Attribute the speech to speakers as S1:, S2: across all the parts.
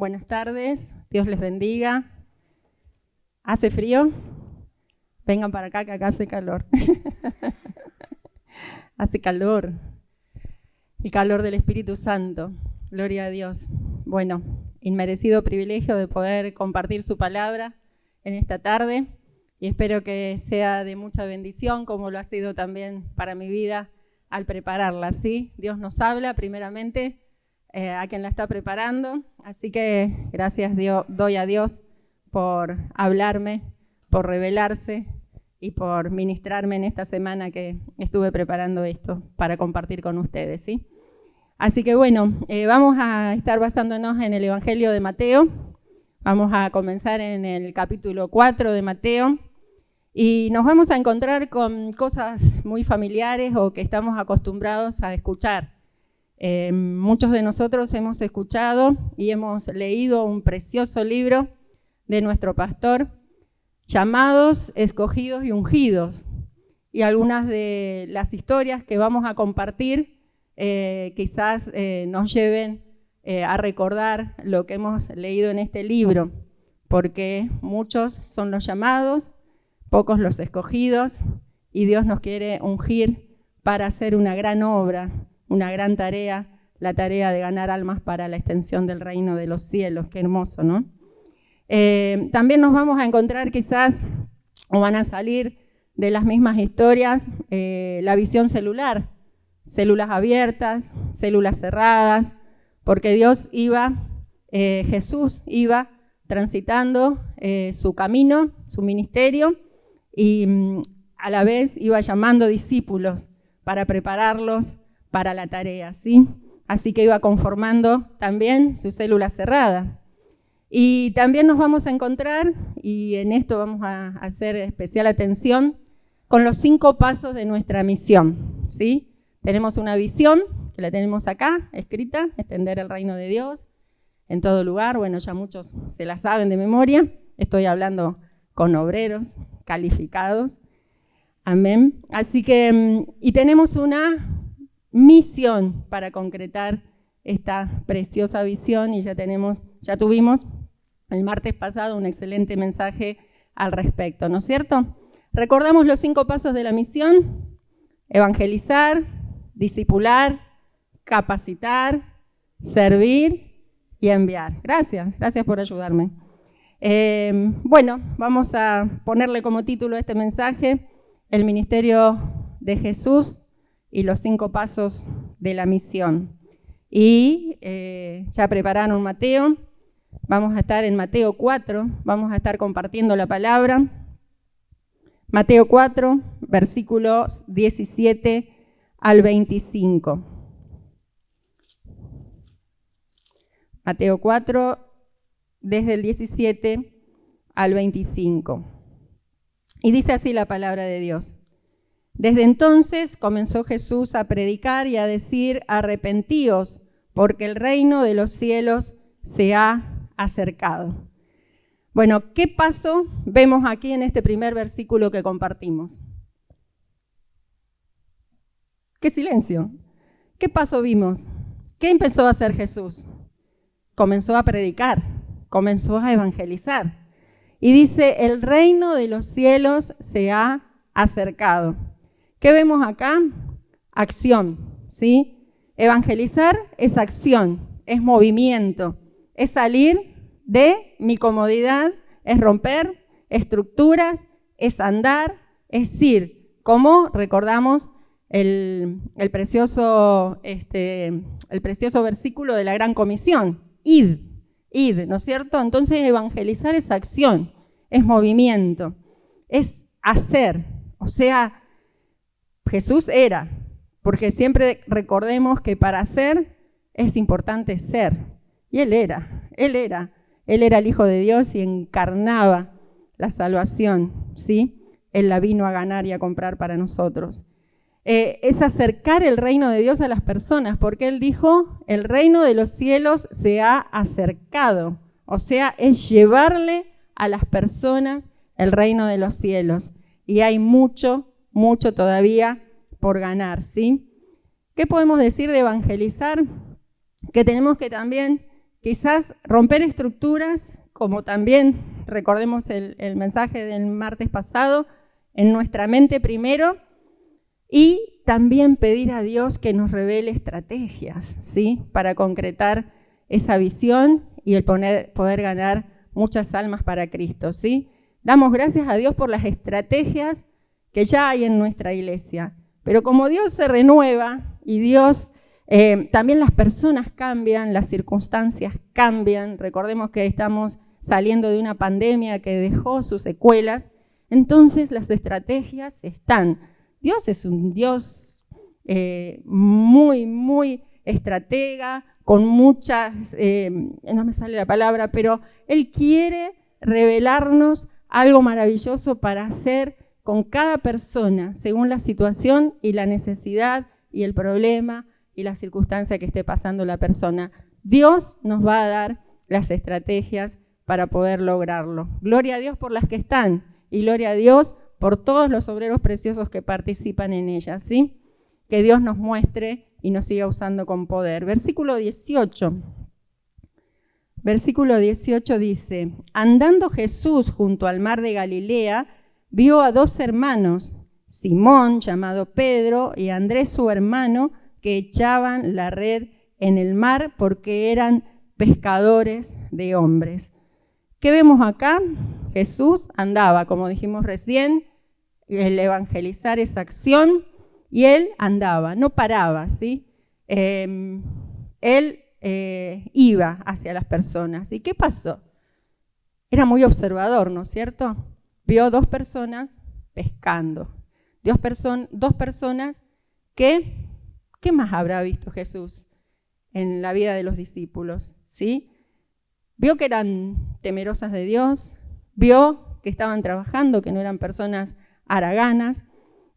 S1: buenas tardes, Dios les bendiga. ¿Hace frío? Vengan para acá, que acá hace calor. Hace calor, el calor del Espíritu Santo, gloria a Dios. Bueno, inmerecido privilegio de poder compartir su palabra en esta tarde y espero que sea de mucha bendición, como lo ha sido también para mi vida al prepararla, ¿sí? Dios nos habla primeramente a quien la está preparando, así que gracias doy a Dios por hablarme, por revelarse y por ministrarme en esta semana que estuve preparando esto para compartir con ustedes, ¿sí? Así que bueno, vamos a estar basándonos en el Evangelio de Mateo. Vamos a comenzar en el capítulo 4 de Mateo y nos vamos a encontrar con cosas muy familiares o que estamos acostumbrados a escuchar. Muchos de nosotros hemos escuchado y hemos leído un precioso libro de nuestro pastor, Llamados, Escogidos y Ungidos. Y algunas de las historias que vamos a compartir quizás nos lleven a recordar lo que hemos leído en este libro, porque muchos son los llamados, pocos los escogidos, y Dios nos quiere ungir para hacer una gran obra, una gran tarea, la tarea de ganar almas para la extensión del reino de los cielos. Qué hermoso, ¿no? También nos vamos a encontrar quizás, o van a salir de las mismas historias, la visión celular, células abiertas, células cerradas, porque Jesús iba transitando su camino, su ministerio, y a la vez iba llamando discípulos para prepararlos para la tarea, ¿sí? Así que iba conformando también su célula cerrada. Y también nos vamos a encontrar, y en esto vamos a hacer especial atención, con los 5 pasos de nuestra misión, ¿sí? Tenemos una visión, que la tenemos acá, escrita, extender el reino de Dios en todo lugar. Bueno, ya muchos se la saben de memoria. Estoy hablando con obreros calificados. Amén. Así que, y tenemos una misión para concretar esta preciosa visión y ya tuvimos el martes pasado un excelente mensaje al respecto, ¿no es cierto? Recordamos los 5 pasos de la misión: evangelizar, discipular, capacitar, servir y enviar. Gracias por ayudarme. Bueno, vamos a ponerle como título a este mensaje: el ministerio de Jesús y los 5 pasos de la misión. Y ya prepararon Mateo, vamos a estar en Mateo 4, vamos a estar compartiendo la palabra. Mateo 4, versículos 17 al 25. Mateo 4, desde el 17 al 25. Y dice así la palabra de Dios. Desde entonces comenzó Jesús a predicar y a decir: arrepentíos, porque el reino de los cielos se ha acercado. Bueno, ¿qué paso vemos aquí en este primer versículo que compartimos? ¡Qué silencio! ¿Qué paso vimos? ¿Qué empezó a hacer Jesús? Comenzó a predicar, comenzó a evangelizar. Y dice: el reino de los cielos se ha acercado. ¿Qué vemos acá? Acción, ¿sí? Evangelizar es acción, es movimiento, es salir de mi comodidad, es romper estructuras, es andar, es ir. Como recordamos el precioso versículo de la Gran Comisión: id, ¿no es cierto? Entonces evangelizar es acción, es movimiento, es hacer, o sea, Jesús era, porque siempre recordemos que para hacer es importante ser. Y Él era el Hijo de Dios y encarnaba la salvación, ¿sí? Él la vino a ganar y a comprar para nosotros. Es acercar el reino de Dios a las personas, porque Él dijo: el reino de los cielos se ha acercado. O sea, es llevarle a las personas el reino de los cielos. Y hay mucho todavía por ganar, ¿sí? ¿Qué podemos decir de evangelizar? Que tenemos que también quizás romper estructuras, como también recordemos el mensaje del martes pasado, en nuestra mente primero, y también pedir a Dios que nos revele estrategias, ¿sí? Para concretar esa visión y el poder ganar muchas almas para Cristo, ¿sí? Damos gracias a Dios por las estrategias que ya hay en nuestra iglesia. Pero como Dios se renueva y Dios, también las personas cambian, las circunstancias cambian. Recordemos que estamos saliendo de una pandemia que dejó sus secuelas. Entonces las estrategias están. Dios es un Dios muy, muy estratega, con muchas, no me sale la palabra, pero Él quiere revelarnos algo maravilloso para hacer con cada persona, según la situación y la necesidad y el problema y la circunstancia que esté pasando la persona. Dios nos va a dar las estrategias para poder lograrlo. Gloria a Dios por las que están y gloria a Dios por todos los obreros preciosos que participan en ellas, ¿sí? Que Dios nos muestre y nos siga usando con poder. Versículo 18. Versículo 18 dice: andando Jesús junto al mar de Galilea, vio a dos hermanos, Simón, llamado Pedro, y Andrés su hermano, que echaban la red en el mar porque eran pescadores de hombres. ¿Qué vemos acá? Jesús andaba, como dijimos recién, el evangelizar esa acción, y él andaba, no paraba, ¿sí? Él iba hacia las personas. ¿Y qué pasó? Era muy observador, ¿no es cierto? Vio dos personas pescando. Dos personas que, ¿qué más habrá visto Jesús en la vida de los discípulos? ¿Sí? Vio que eran temerosas de Dios, vio que estaban trabajando, que no eran personas haraganas,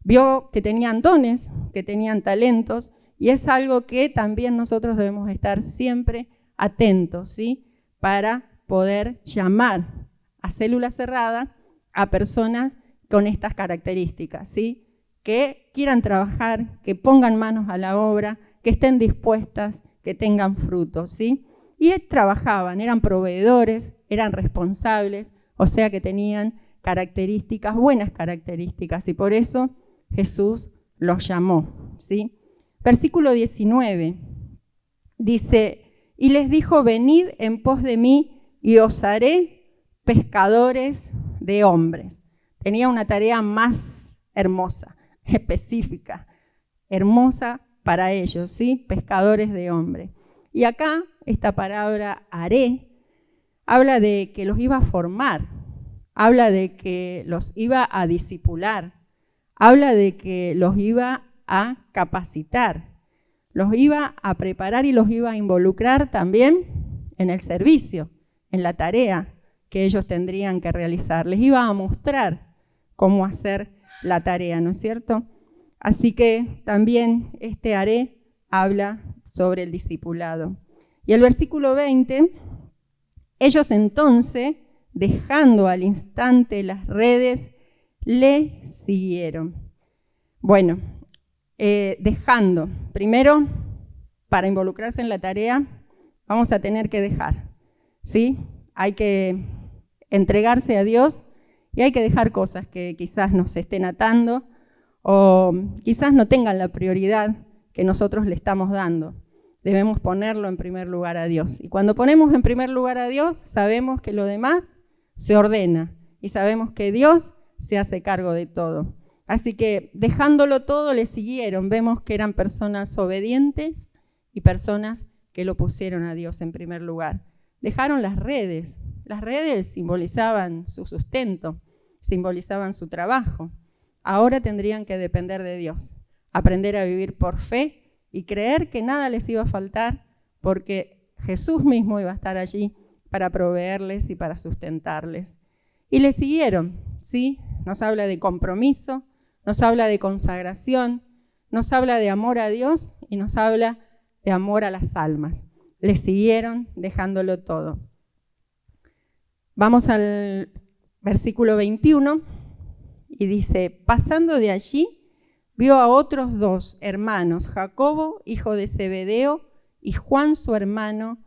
S1: vio que tenían dones, que tenían talentos, y es algo que también nosotros debemos estar siempre atentos, ¿sí? Para poder llamar a célula cerrada a personas con estas características, ¿sí? Que quieran trabajar, que pongan manos a la obra, que estén dispuestas, que tengan frutos, ¿sí? Y trabajaban, eran proveedores, eran responsables, o sea que tenían características, buenas características, y por eso Jesús los llamó, ¿sí? Versículo 19 dice: y les dijo, venid en pos de mí y os haré pescadores de hombres. Tenía una tarea más hermosa, específica, hermosa para ellos, ¿sí? Pescadores de hombres. Y acá esta palabra haré habla de que los iba a formar, habla de que los iba a discipular, habla de que los iba a capacitar, los iba a preparar y los iba a involucrar también en el servicio, en la tarea que ellos tendrían que realizar. Les iba a mostrar cómo hacer la tarea, ¿no es cierto? Así que también este haré habla sobre el discipulado. Y el versículo 20, ellos entonces, dejando al instante las redes, le siguieron. Bueno, dejando. Primero, para involucrarse en la tarea, vamos a tener que dejar, ¿sí? Hay que entregarse a Dios y hay que dejar cosas que quizás nos estén atando o quizás no tengan la prioridad que nosotros le estamos dando. Debemos ponerlo en primer lugar a Dios. Y cuando ponemos en primer lugar a Dios, sabemos que lo demás se ordena y sabemos que Dios se hace cargo de todo. Así que dejándolo todo le siguieron. Vemos que eran personas obedientes y personas que lo pusieron a Dios en primer lugar. Dejaron las redes. Las redes simbolizaban su sustento, simbolizaban su trabajo. Ahora tendrían que depender de Dios, aprender a vivir por fe y creer que nada les iba a faltar porque Jesús mismo iba a estar allí para proveerles y para sustentarles. Y le siguieron, ¿sí? Nos habla de compromiso, nos habla de consagración, nos habla de amor a Dios y nos habla de amor a las almas. Le siguieron dejándolo todo. Vamos al versículo 21 y dice: pasando de allí, vio a otros dos hermanos, Jacobo, hijo de Zebedeo, y Juan su hermano,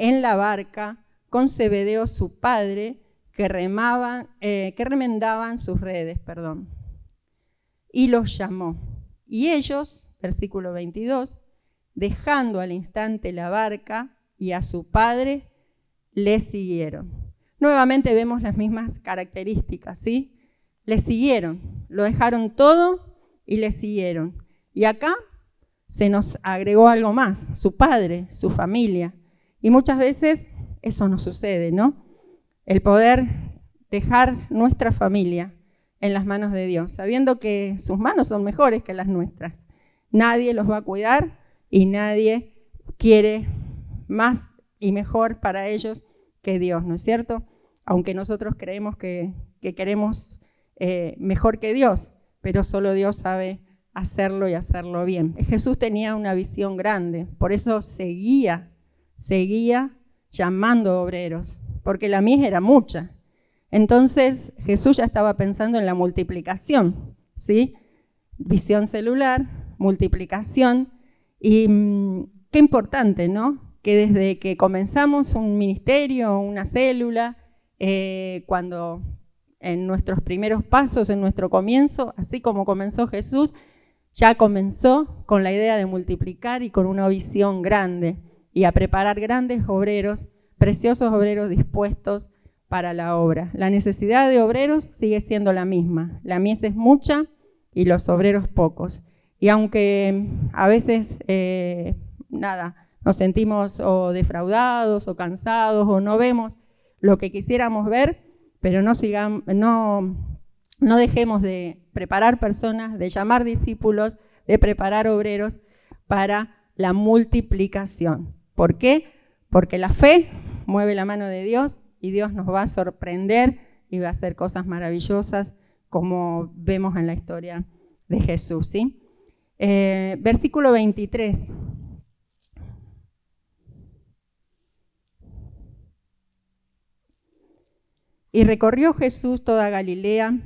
S1: en la barca con Zebedeo su padre, que remendaban sus redes, y los llamó. Y ellos, versículo 22, dejando al instante la barca y a su padre, le siguieron. Nuevamente vemos las mismas características, ¿sí? Le siguieron, lo dejaron todo y le siguieron. Y acá se nos agregó algo más, su padre, su familia. Y muchas veces eso nos sucede, ¿no? El poder dejar nuestra familia en las manos de Dios, sabiendo que sus manos son mejores que las nuestras. Nadie los va a cuidar y nadie quiere más y mejor para ellos que Dios, ¿no es cierto? Aunque nosotros creemos que queremos mejor que Dios, pero solo Dios sabe hacerlo y hacerlo bien. Jesús tenía una visión grande, por eso seguía llamando obreros, porque la mies era mucha. Entonces Jesús ya estaba pensando en la multiplicación, ¿sí? Visión celular, multiplicación, y qué importante, ¿no? Que desde que comenzamos un ministerio, una célula, cuando en nuestros primeros pasos, en nuestro comienzo, así como comenzó Jesús, ya comenzó con la idea de multiplicar y con una visión grande y a preparar grandes obreros, preciosos obreros dispuestos para la obra. La necesidad de obreros sigue siendo la misma. La mies es mucha y los obreros pocos. Y aunque a veces nos sentimos o defraudados o cansados o no vemos lo que quisiéramos ver, pero no dejemos de preparar personas, de llamar discípulos, de preparar obreros para la multiplicación. ¿Por qué? Porque la fe mueve la mano de Dios y Dios nos va a sorprender y va a hacer cosas maravillosas como vemos en la historia de Jesús, ¿sí? Versículo 23. Y recorrió Jesús toda Galilea,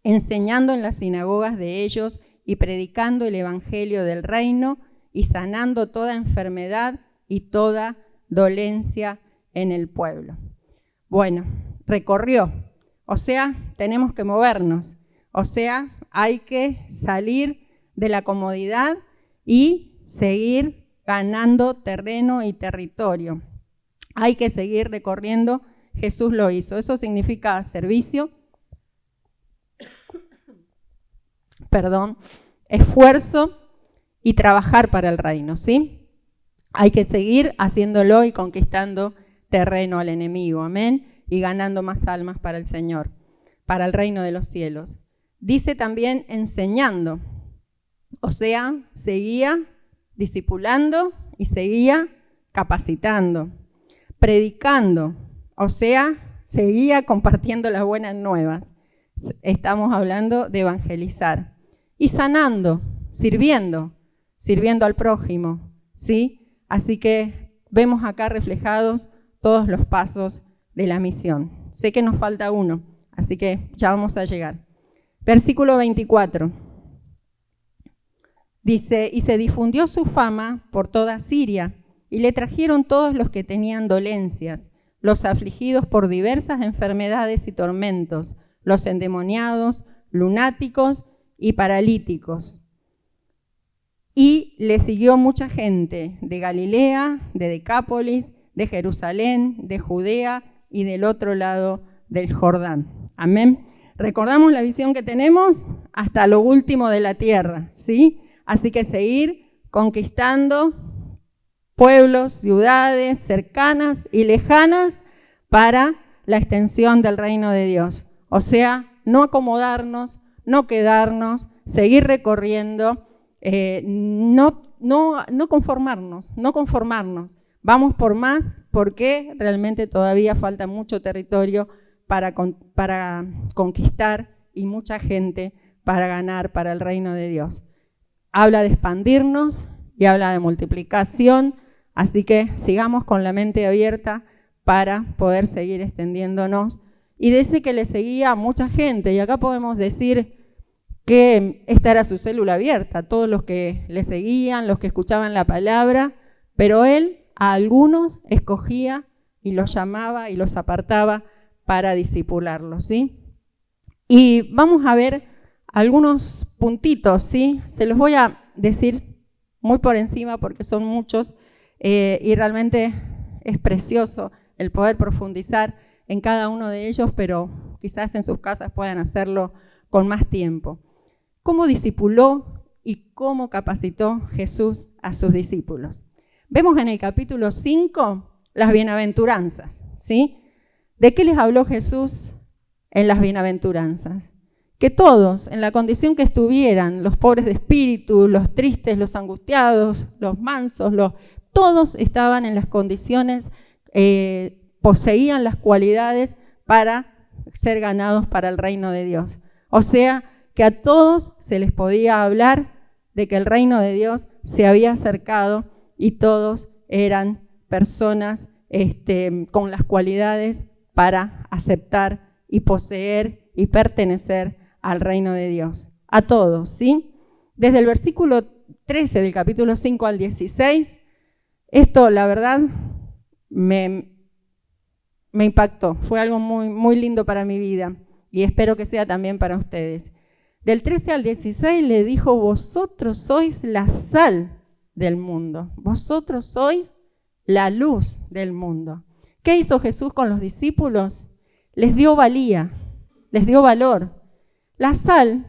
S1: enseñando en las sinagogas de ellos y predicando el evangelio del reino y sanando toda enfermedad y toda dolencia en el pueblo. Bueno, recorrió, o sea, tenemos que movernos, o sea, hay que salir de la comodidad y seguir ganando terreno y territorio. Hay que seguir recorriendo. Jesús lo hizo. Eso significa servicio, esfuerzo y trabajar para el reino, ¿sí? Hay que seguir haciéndolo y conquistando terreno al enemigo, amén, y ganando más almas para el Señor, para el reino de los cielos. Dice también enseñando, o sea, seguía discipulando y seguía capacitando, predicando, o sea, seguía compartiendo las buenas nuevas. Estamos hablando de evangelizar. Y sanando, sirviendo al prójimo, ¿sí? Así que vemos acá reflejados todos los pasos de la misión. Sé que nos falta uno, así que ya vamos a llegar. Versículo 24. Dice, y se difundió su fama por toda Siria, y le trajeron todos los que tenían dolencias, los afligidos por diversas enfermedades y tormentos, los endemoniados, lunáticos y paralíticos. Y le siguió mucha gente de Galilea, de Decápolis, de Jerusalén, de Judea y del otro lado del Jordán. Amén. Recordamos la visión que tenemos hasta lo último de la tierra, ¿sí? Así que seguir conquistando pueblos, ciudades cercanas y lejanas para la extensión del reino de Dios. O sea, no acomodarnos, no quedarnos, seguir recorriendo, no conformarnos. Vamos por más porque realmente todavía falta mucho territorio para conquistar y mucha gente para ganar para el reino de Dios. Habla de expandirnos y habla de multiplicación, así que sigamos con la mente abierta para poder seguir extendiéndonos. Y dice que le seguía a mucha gente, y acá podemos decir que esta era su célula abierta, todos los que le seguían, los que escuchaban la palabra, pero él a algunos escogía y los llamaba y los apartaba para discipularlos, ¿sí? Y vamos a ver algunos puntitos, ¿sí? Se los voy a decir muy por encima porque son muchos y realmente es precioso el poder profundizar en cada uno de ellos, pero quizás en sus casas puedan hacerlo con más tiempo. ¿Cómo discipuló y cómo capacitó Jesús a sus discípulos? Vemos en el capítulo 5 las bienaventuranzas, ¿sí? ¿De qué les habló Jesús en las bienaventuranzas? Que todos, en la condición que estuvieran, los pobres de espíritu, los tristes, los angustiados, los mansos, todos estaban en las condiciones, poseían las cualidades para ser ganados para el reino de Dios. O sea, que a todos se les podía hablar de que el reino de Dios se había acercado y todos eran personas con las cualidades para aceptar y poseer y pertenecer al reino de Dios. A todos, ¿sí? Desde el versículo 13 del capítulo 5 al 16, esto la verdad me impactó. Fue algo muy, muy lindo para mi vida y espero que sea también para ustedes. Del 13 al 16 le dijo: vosotros sois la sal del mundo, vosotros sois la luz del mundo. ¿Qué hizo Jesús con los discípulos? Les dio valía, les dio valor. La sal,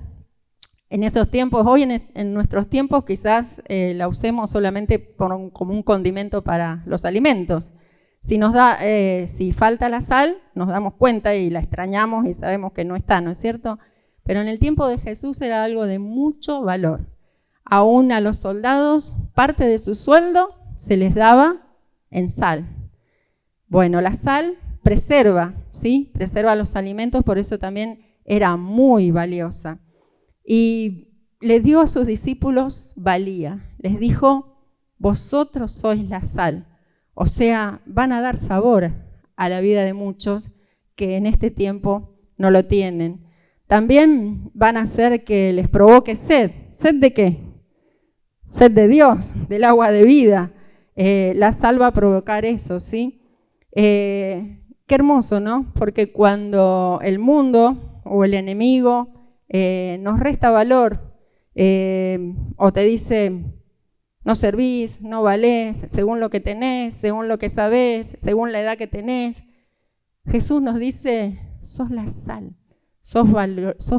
S1: en esos tiempos, hoy en nuestros tiempos quizás la usemos solamente como un condimento para los alimentos. Si falta la sal, nos damos cuenta y la extrañamos y sabemos que no está, ¿no es cierto? Pero en el tiempo de Jesús era algo de mucho valor. Aún a los soldados, parte de su sueldo se les daba en sal. Bueno, la sal preserva, ¿sí? Preserva los alimentos, por eso también era muy valiosa. Y le dio a sus discípulos valía. Les dijo: vosotros sois la sal. O sea, van a dar sabor a la vida de muchos que en este tiempo no lo tienen. También van a hacer que les provoque sed. ¿Sed de qué? Sed de Dios, del agua de vida. La sal va a provocar eso, ¿sí? Qué hermoso, ¿no? Porque cuando el mundo o el enemigo nos resta valor o te dice: no servís, no valés, según lo que tenés, según lo que sabés, según la edad que tenés, Jesús nos dice: sos la sal, sos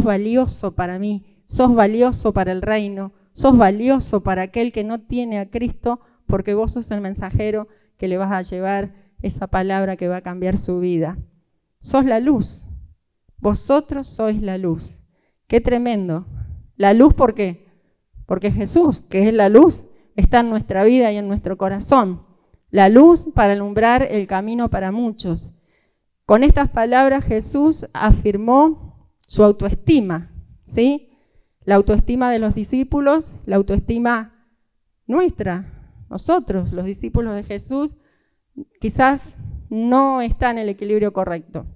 S1: valioso para mí, sos valioso para el reino, sos valioso para aquel que no tiene a Cristo, porque vos sos el mensajero que le vas a llevar esa palabra que va a cambiar su vida. Sos la luz, vosotros sois la luz. Qué tremendo. La luz, ¿por qué? Porque Jesús, que es la luz, está en nuestra vida y en nuestro corazón. La luz para alumbrar el camino para muchos. Con estas palabras Jesús afirmó su autoestima, ¿sí? La autoestima de los discípulos, la autoestima nuestra. Nosotros, los discípulos de Jesús, quizás no está en el equilibrio correcto.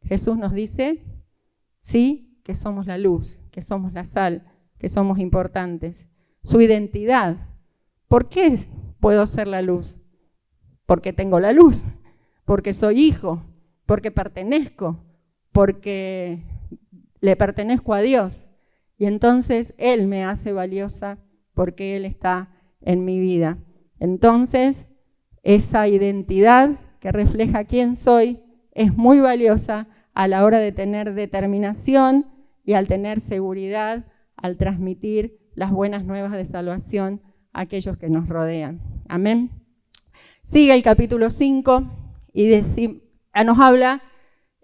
S1: Jesús nos dice, sí, que somos la luz, que somos la sal, que somos importantes. Su identidad. ¿Por qué puedo ser la luz? Porque tengo la luz, porque soy hijo, porque pertenezco, porque le pertenezco a Dios. Y entonces Él me hace valiosa porque Él está en mi vida. Entonces, esa identidad que refleja quién soy es muy valiosa a la hora de tener determinación y al tener seguridad, al transmitir las buenas nuevas de salvación a aquellos que nos rodean. Amén. Sigue el capítulo 5 y nos habla,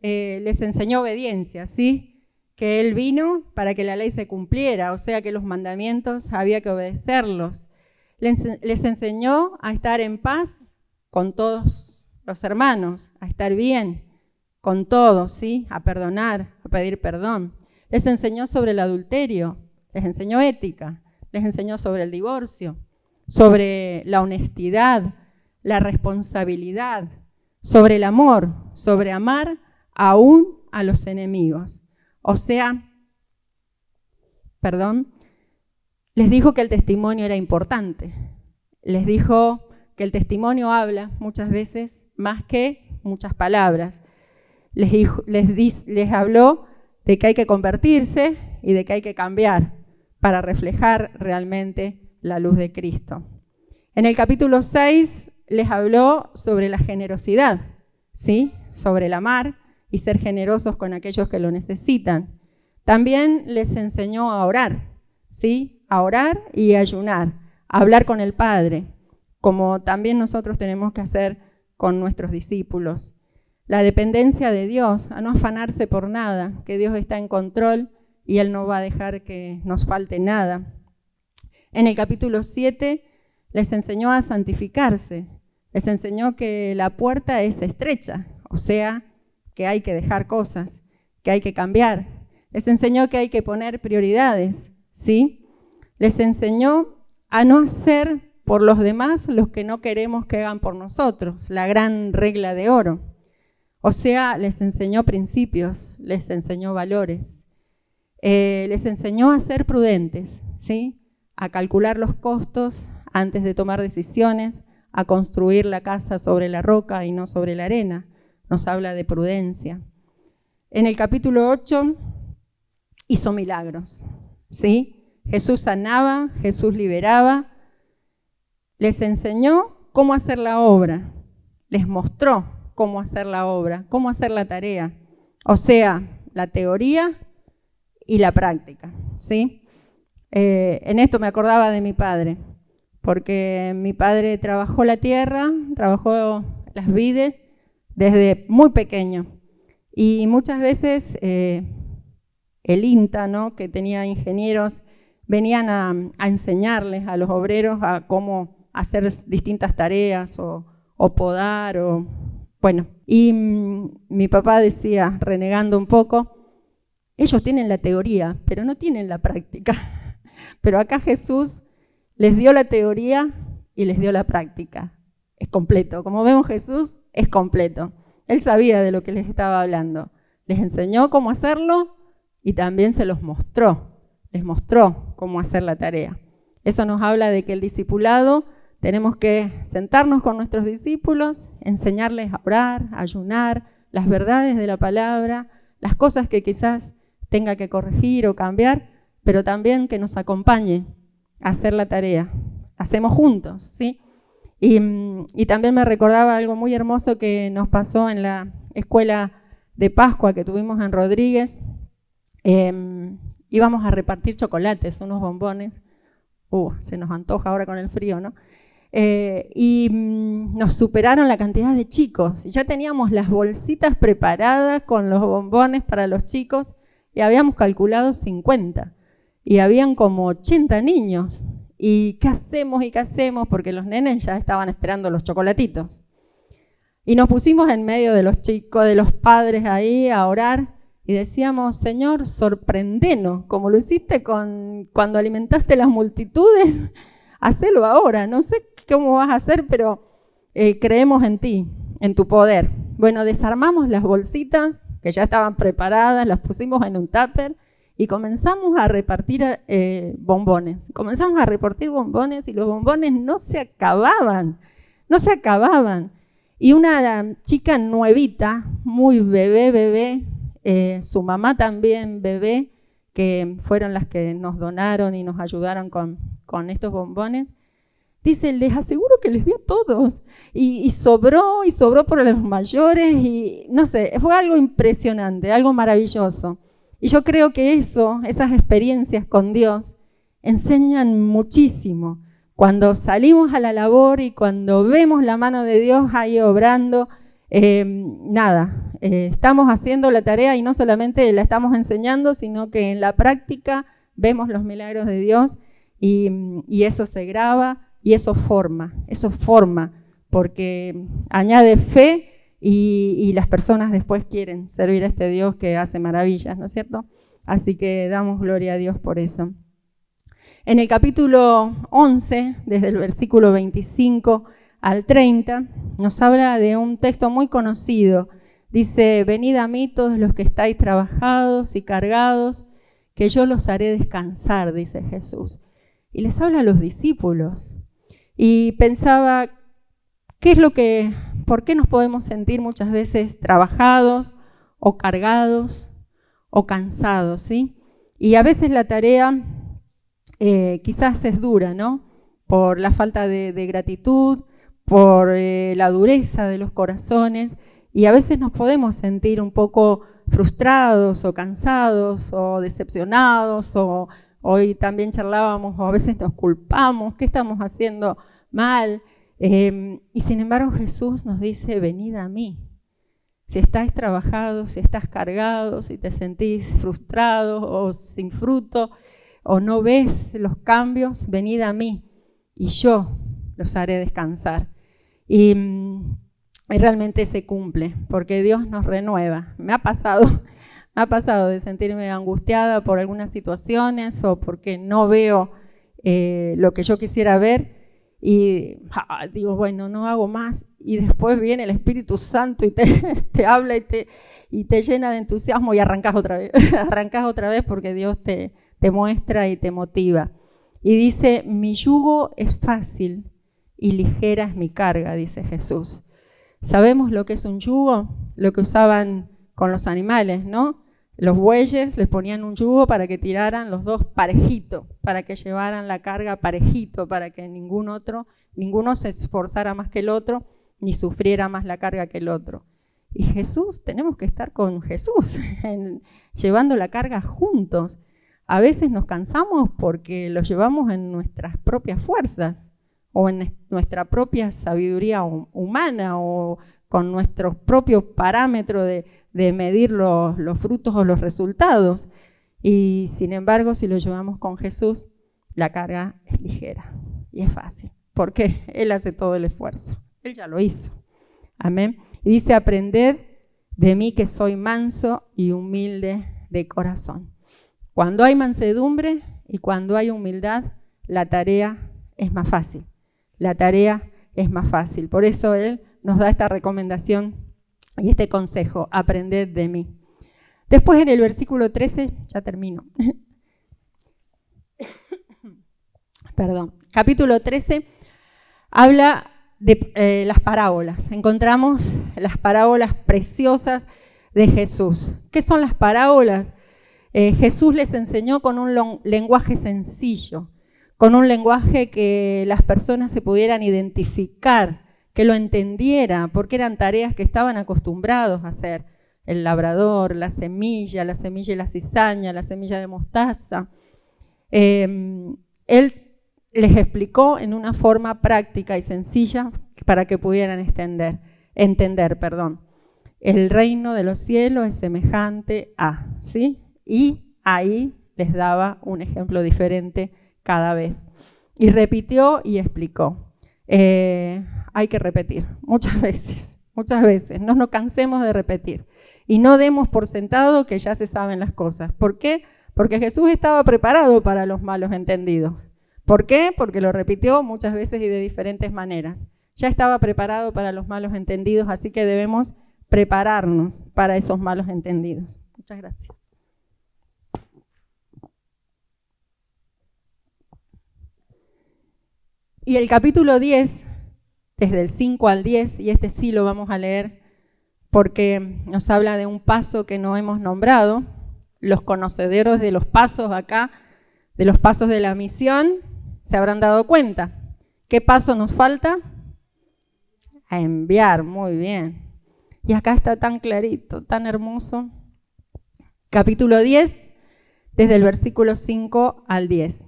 S1: les enseñó obediencia, ¿sí? Que Él vino para que la ley se cumpliera, o sea que los mandamientos había que obedecerlos. Les enseñó a estar en paz con todos los hermanos, a estar bien con todos, ¿sí? A perdonar, a pedir perdón. Les enseñó sobre el adulterio, les enseñó ética, les enseñó sobre el divorcio, sobre la honestidad, la responsabilidad, sobre el amor, sobre amar aún a los enemigos. O sea, les dijo que el testimonio era importante. Les dijo que el testimonio habla muchas veces más que muchas palabras. Les habló de que hay que convertirse y de que hay que cambiar para reflejar realmente la luz de Cristo. En el capítulo 6 les habló sobre la generosidad, ¿sí? Sobre el amar y ser generosos con aquellos que lo necesitan. También les enseñó a orar, ¿sí? A orar y a ayunar, a hablar con el Padre, como también nosotros tenemos que hacer con nuestros discípulos. La dependencia de Dios, a no afanarse por nada, que Dios está en control y Él no va a dejar que nos falte nada. En el capítulo 7 les enseñó a santificarse, les enseñó que la puerta es estrecha, o sea, que hay que dejar cosas, que hay que cambiar. Les enseñó que hay que poner prioridades, ¿sí? Les enseñó a no hacer por los demás los que no queremos que hagan por nosotros, la gran regla de oro. O sea, les enseñó principios, les enseñó valores, les enseñó a ser prudentes, ¿sí? A calcular los costos antes de tomar decisiones, a construir la casa sobre la roca y no sobre la arena. Nos habla de prudencia. En el capítulo 8 hizo milagros, ¿sí? Jesús sanaba, Jesús liberaba, les enseñó cómo hacer la obra, les mostró cómo hacer la obra, cómo hacer la tarea, o sea, la teoría y la práctica, ¿sí? En esto me acordaba de mi padre, porque mi padre trabajó la tierra, trabajó las vides desde muy pequeño, y muchas veces el INTA, ¿no?, que tenía ingenieros, venían a enseñarles a los obreros a cómo hacer distintas tareas o podar o... Bueno, y mi papá decía, renegando un poco, ellos tienen la teoría, pero no tienen la práctica. Pero acá Jesús les dio la teoría y les dio la práctica. Es completo. Como vemos, Jesús es completo. Él sabía de lo que les estaba hablando. Les enseñó cómo hacerlo y también se los mostró. Les mostró cómo hacer la tarea. Eso nos habla de que el discipulado tenemos que sentarnos con nuestros discípulos, enseñarles a orar, a ayunar, las verdades de la palabra, las cosas que quizás tenga que corregir o cambiar, pero también que nos acompañe a hacer la tarea. Hacemos juntos, ¿sí? Y también me recordaba algo muy hermoso que nos pasó en la escuela de Pascua que tuvimos en Rodríguez. Íbamos a repartir chocolates, unos bombones. Se nos antoja ahora con el frío, ¿no? Y nos superaron la cantidad de chicos. Y ya teníamos las bolsitas preparadas con los bombones para los chicos y habíamos calculado 50. Y habían como 80 niños. ¿Y qué hacemos y qué hacemos? Porque los nenes ya estaban esperando los chocolatitos. Y nos pusimos en medio de los chicos, de los padres ahí a orar y decíamos, Señor, sorprendenos, como lo hiciste cuando alimentaste las multitudes, hacelo ahora. No sé cómo vas a hacer, pero creemos en ti, en tu poder. Bueno, desarmamos las bolsitas que ya estaban preparadas, las pusimos en un tupper y comenzamos a repartir bombones. Comenzamos a repartir bombones y los bombones no se acababan. Y una chica nuevita, muy bebé, su mamá también bebé, que fueron las que nos donaron y nos ayudaron con estos bombones, dice, les aseguro que les di a todos. Y sobró por los mayores y no sé, fue algo impresionante, algo maravilloso. Y yo creo que esas experiencias con Dios enseñan muchísimo. Cuando salimos a la labor y cuando vemos la mano de Dios ahí obrando, estamos haciendo la tarea y no solamente la estamos enseñando, sino que en la práctica vemos los milagros de Dios y eso se graba y eso forma, porque añade fe y las personas después quieren servir a este Dios que hace maravillas, ¿no es cierto? Así que damos gloria a Dios por eso. En el capítulo 11, desde el versículo 25 al 30, nos habla de un texto muy conocido. Dice, venid a mí todos los que estáis trabajados y cargados, que yo los haré descansar, dice Jesús. Y les habla a los discípulos. Y pensaba, ¿Por qué nos podemos sentir muchas veces trabajados o cargados o cansados, ¿sí? Y a veces la tarea quizás es dura, ¿no? Por la falta de gratitud, por la dureza de los corazones, y a veces nos podemos sentir un poco frustrados o cansados o decepcionados, o hoy también charlábamos, o a veces nos culpamos, ¿qué estamos haciendo mal? Y sin embargo Jesús nos dice, venid a mí. Si estáis trabajados, si estás cargados, si te sentís frustrado o sin fruto, o no ves los cambios, venid a mí y yo los haré descansar. Y realmente se cumple, porque Dios nos renueva. Me ha pasado de sentirme angustiada por algunas situaciones o porque no veo lo que yo quisiera ver y digo, bueno, no hago más, y después viene el Espíritu Santo y te habla y te llena de entusiasmo y arrancás otra vez porque Dios te muestra y te motiva. Y dice, mi yugo es fácil y ligera es mi carga, dice Jesús. ¿Sabemos lo que es un yugo? Lo que usaban con los animales, ¿no? Los bueyes les ponían un yugo para que tiraran los dos parejito, para que llevaran la carga parejito, para que ninguno se esforzara más que el otro, ni sufriera más la carga que el otro. Y Jesús, tenemos que estar con Jesús, llevando la carga juntos. A veces nos cansamos porque lo llevamos en nuestras propias fuerzas o en nuestra propia sabiduría humana o con nuestros propios parámetros de medir los frutos o los resultados. Y sin embargo, si lo llevamos con Jesús, la carga es ligera y es fácil, porque Él hace todo el esfuerzo. Él ya lo hizo. Amén. Y dice, aprended de mí que soy manso y humilde de corazón. Cuando hay mansedumbre y cuando hay humildad, la tarea es más fácil. La tarea es más fácil. Por eso Él nos da esta recomendación y este consejo, aprended de mí. Después en el versículo 13, ya termino. Perdón. Capítulo 13 habla de las parábolas. Encontramos las parábolas preciosas de Jesús. ¿Qué son las parábolas? Jesús les enseñó con un lenguaje sencillo, con un lenguaje que las personas se pudieran identificar, que lo entendiera, porque eran tareas que estaban acostumbrados a hacer. El labrador, la semilla y la cizaña, la semilla de mostaza. Él les explicó en una forma práctica y sencilla para que pudieran entender. El reino de los cielos es semejante a, ¿sí? Y ahí les daba un ejemplo diferente cada vez. Y repitió y explicó. Hay que repetir muchas veces. No nos cansemos de repetir. Y no demos por sentado que ya se saben las cosas. ¿Por qué? Porque Jesús estaba preparado para los malos entendidos. ¿Por qué? Porque lo repitió muchas veces y de diferentes maneras. Ya estaba preparado para los malos entendidos, así que debemos prepararnos para esos malos entendidos. Muchas gracias. Y el capítulo 10, desde el 5 al 10, y este sí lo vamos a leer porque nos habla de un paso que no hemos nombrado. Los conocedores de los pasos acá, de los pasos de la misión, se habrán dado cuenta. ¿Qué paso nos falta? A enviar, muy bien. Y acá está tan clarito, tan hermoso. Capítulo 10, desde el versículo 5 al 10.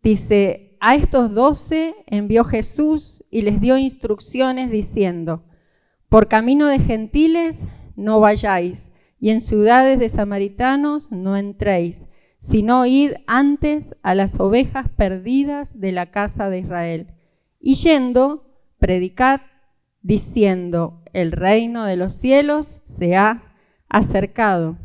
S1: Dice, a estos 12 envió Jesús y les dio instrucciones diciendo, por camino de gentiles no vayáis, y en ciudades de samaritanos no entréis, sino id antes a las ovejas perdidas de la casa de Israel. Y yendo, predicad, diciendo, el reino de los cielos se ha acercado.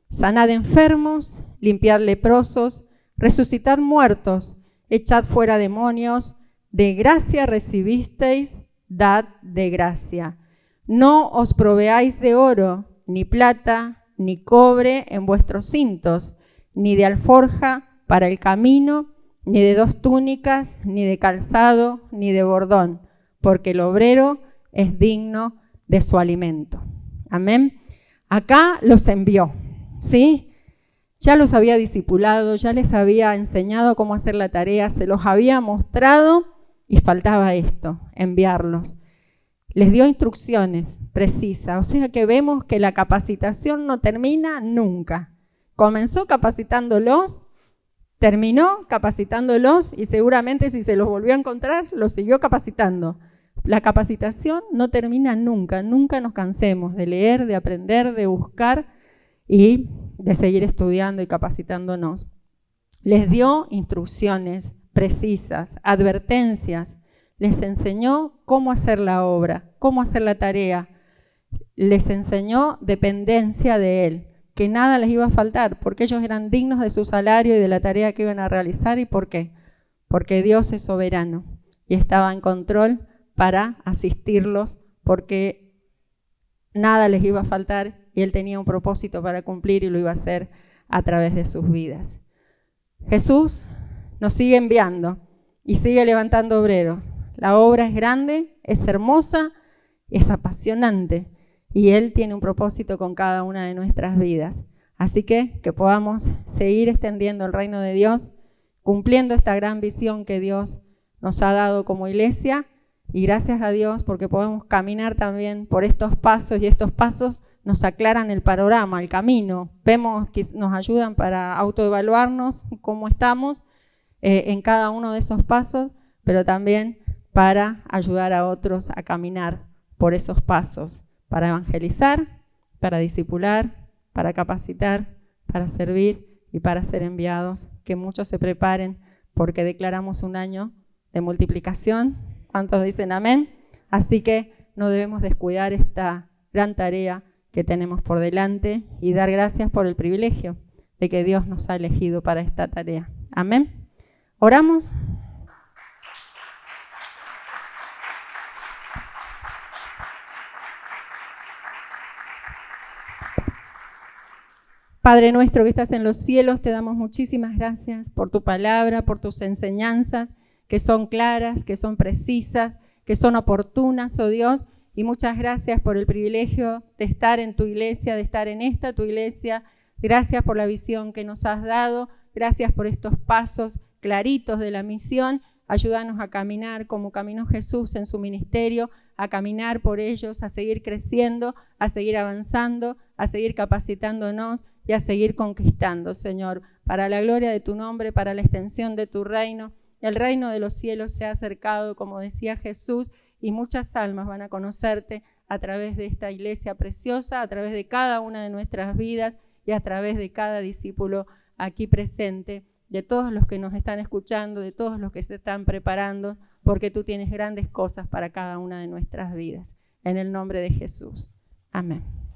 S1: Sanad enfermos, limpiad leprosos, resucitad muertos, echad fuera demonios, de gracia recibisteis, dad de gracia. No os proveáis de oro, ni plata, ni cobre en vuestros cintos, ni de alforja para el camino, ni de 2 túnicas, ni de calzado, ni de bordón, porque el obrero es digno de su alimento. Amén. Acá los envió, ¿sí? Ya los había discipulado, ya les había enseñado cómo hacer la tarea, se los había mostrado y faltaba esto, enviarlos. Les dio instrucciones precisas, o sea que vemos que la capacitación no termina nunca. Comenzó capacitándolos, terminó capacitándolos y seguramente si se los volvió a encontrar, los siguió capacitando. La capacitación no termina nunca, nunca nos cansemos de leer, de aprender, de buscar y de seguir estudiando y capacitándonos. Les dio instrucciones precisas, advertencias, les enseñó cómo hacer la obra, cómo hacer la tarea, les enseñó dependencia de Él, que nada les iba a faltar, porque ellos eran dignos de su salario y de la tarea que iban a realizar. ¿Y por qué? Porque Dios es soberano y estaba en control para asistirlos, porque nada les iba a faltar y Él tenía un propósito para cumplir y lo iba a hacer a través de sus vidas. Jesús nos sigue enviando y sigue levantando obreros. La obra es grande, es hermosa, es apasionante y Él tiene un propósito con cada una de nuestras vidas. Así que podamos seguir extendiendo el reino de Dios, cumpliendo esta gran visión que Dios nos ha dado como iglesia. Y gracias a Dios porque podemos caminar también por estos pasos y estos pasos nos aclaran el panorama, el camino. Vemos que nos ayudan para autoevaluarnos cómo estamos en cada uno de esos pasos, pero también para ayudar a otros a caminar por esos pasos, para evangelizar, para discipular, para capacitar, para servir y para ser enviados. Que muchos se preparen porque declaramos un año de multiplicación. ¿Cuántos dicen amén? Así que no debemos descuidar esta gran tarea que tenemos por delante y dar gracias por el privilegio de que Dios nos ha elegido para esta tarea. Amén. ¿Oramos? Padre nuestro que estás en los cielos, te damos muchísimas gracias por tu palabra, por tus enseñanzas, que son claras, que son precisas, que son oportunas, oh Dios, y muchas gracias por el privilegio de estar en tu iglesia, de estar en esta tu iglesia. Gracias por la visión que nos has dado, gracias por estos pasos claritos de la misión. Ayúdanos a caminar como caminó Jesús en su ministerio, a caminar por ellos, a seguir creciendo, a seguir avanzando, a seguir capacitándonos y a seguir conquistando, Señor, para la gloria de tu nombre, para la extensión de tu reino. El reino de los cielos se ha acercado, como decía Jesús, y muchas almas van a conocerte a través de esta iglesia preciosa, a través de cada una de nuestras vidas y a través de cada discípulo aquí presente, de todos los que nos están escuchando, de todos los que se están preparando, porque tú tienes grandes cosas para cada una de nuestras vidas. En el nombre de Jesús. Amén.